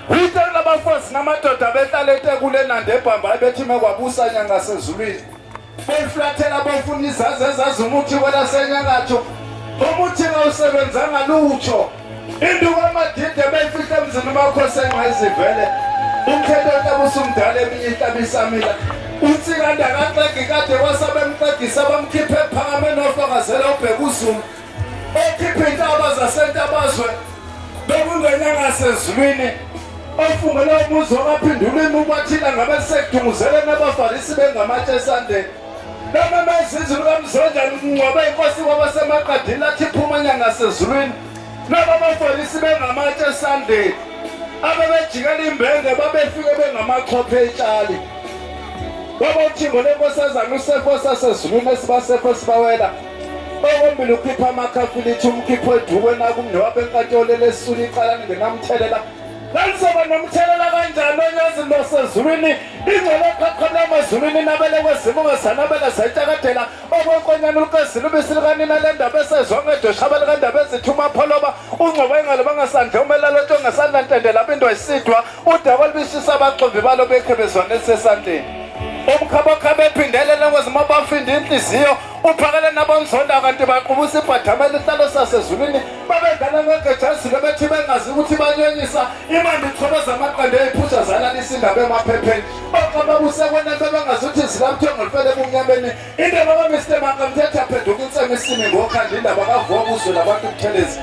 Withe labafosi namadoda behlala etekule nande ebhamba bethi mekwabusa nyanga sezulwini. Beflathela bafuna izazi ezazi umuthi kwelasenyakatho. Umuthi awusebenzanga lutho. Induku amadide beyifihla emzini umakhosi enqayizivele. Umthetho otabusumdala eminye ihlabisamila. Untsikanda kaxegi kade wasabemqedisa bamkhiphe ephakameni ofakazela ubheka uZuma. Okhiphe intaba zasentabazwe. Bekungenyanga sezulwini. Ofungela umuzi wakaphindula imukwathila ngabe sekudunguzele nabafarisi bengamatshe esandeni. Namamezizulu kamzonja ngcwabe inkosi kwabasemaqadini lathi phuma nyanga sezulwini. Nabafarisi bengamatshe esandeni. Abebejikela imbenge babefike bengamachophe etshali. Babothingo lenkosazana usefo sasezulwini esibasefo sibawela. Okombili ukhipha amakhafilithi umkhipho edukwe nakumnewapha enkantolo lesisula iqalani ngenamthelela. Lansoba nomthelela kanjani onyazi losezulwini ingcelo eqhaqhela emazulwini nabele kwezimo ngesanabela sayitsakadela okwenkonyana ulukezile ubisilikanina lendaba esezonke edoshabela kandaba ezithuma pholoba ungcoba engalo bangasandle umelaloto ngesandla ntendela abindwa isidwa udaba olubishisa abaqovi balo bekhe bezwane esesandleni. Umkhabakhaba ephindelela kwezimo bafinde inhliziyo uphakele nabamzonda kanti baqubisa ibhadamela ihlalo sasezulwini babengana ngegejazile bethi bengazi ukuthi banyonyisa imandi ithokoza amaqanda eyiphutha zalalisa indaba emaphepheni. Oqababuse kwena bebengazi ukuthi zilamthongo lifele kumnyameni. Indaba kaMr Makamthetha aphenduka insemo isimi ngokhanda indaba kavuka uzwe abantu Buthelezi.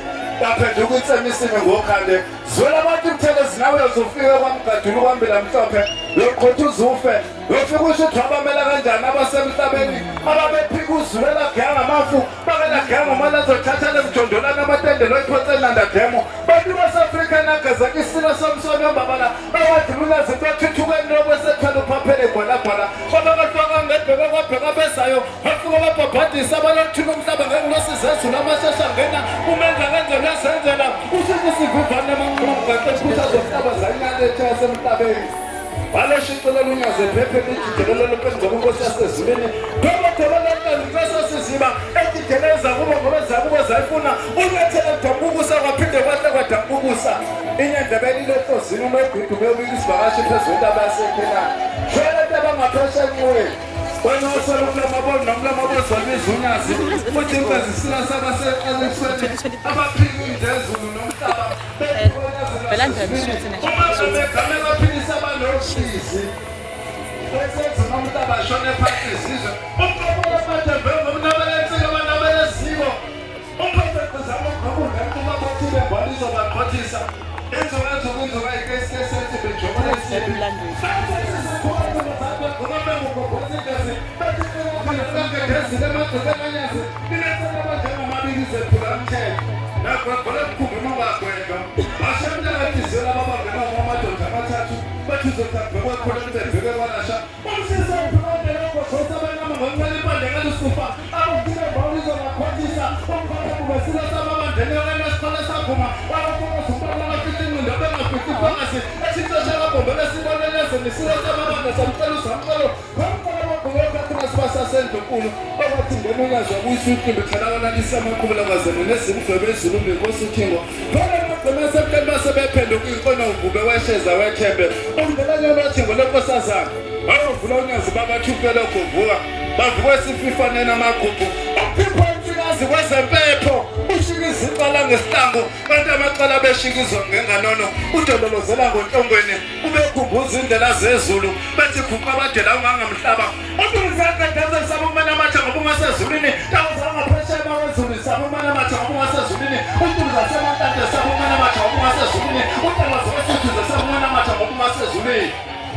Aphenduka insemo isimi ngokhanda. Zwela abantu Buthelezi nawe uzofika kwamgadulu kwambila mhlophe. Loqothuza ufe. Yofika ukuthi wabamela kanjani abasemhlabeni ababephika uzulela ganga amafu bakela ganga manje azothatha lemjondolana amatende loyiphothe nanda demo bantu baseAfrika nagazaka isilo somsono mbabala awathi lula zinto thuthukeni lokwesethwala uphaphele khona khona babakafaka ngebheka kwabheka bezayo bafika babhabhadisa abalothula umhlaba ngenglosizezulu amashesha ngena umenza kanjani yasenzela usithi sivivane emanquma mgaqe zomhlaba zanyaletha yasemhlabeni baloshiqela lunyaze phephe lijikelele lophenza kunkosi yasezulwini ngokuthobalakazikasasiziba ejikeleza kubo ngoba zakubo zayifuna unyethele dambukusa kwaphinde kwahle kwadambukusa inyandlebe elilehlozini umegwidume ubika isivakashi phezu kwentaba yasekhenani shwelete abangaphesha enqweni wena oselukulamaboni nomlamabozwalibizunyazi uthi imbezisila sabaseqalisweni abaphika indezulu nomhlaba umabegame baphilisa abanosizi besenzima umhlaba shone phansi izizwe umqobola bathembe ngomnabelensika abanabelesiko umphethe ngokudla kubabathile ngwalizo baqothisa inzoka ikesethi bejobole isibi basasendunkulu abathi ngenukazi wakuyisuqimbi thalakanalisa amaqhubela kwazene nezimdwebe ezulumbi nkosuthingo phela amagqema eseptemba sebephenduka inkona uvube wesheza wethembe umndelanye lwathingo lenkosazana wayovula unyazi babathukela kuvuka bavuka esififaneni amagugu uphipho umfikazi kwezempepho ushika iziqala ngesihlangu kanti amacala beshikizwa ngenganono udololozela ngontongweni ubekhumbuza indlela zezulu bethi guqa abadela ungangamhlaba umntuzakedeze sabumana amatha ngobungasezulwini tawuzangaphesheya mawezulu sabumana amatha ngobungasezulwini umntuzasemantante sabumana amatha ngobungasezulwini utawazowesithuze sabumana amatha ngobungasezulwini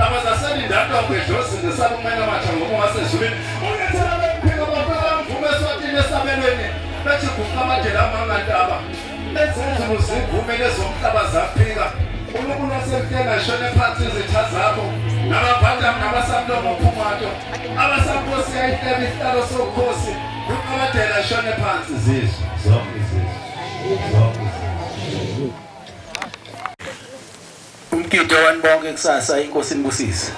abazaselindado ngedlozinde sabumana amatha ngobungasezulwini unyethela bephika bafika mvume eswatini esabelweni bethi guqa abadela amangantaba ezenzulu zivume lezomhlaba zaphika uNkulunkulu wasekuthenga ishone phansi izitha zakho nabaphatha nabasamlomo phumato abasamkhosi yayihleba isihlalo sokhosi uqabadela ishone phansi izizwe zonke izizwe umkito wanibonke kusasa inkosi nibusise.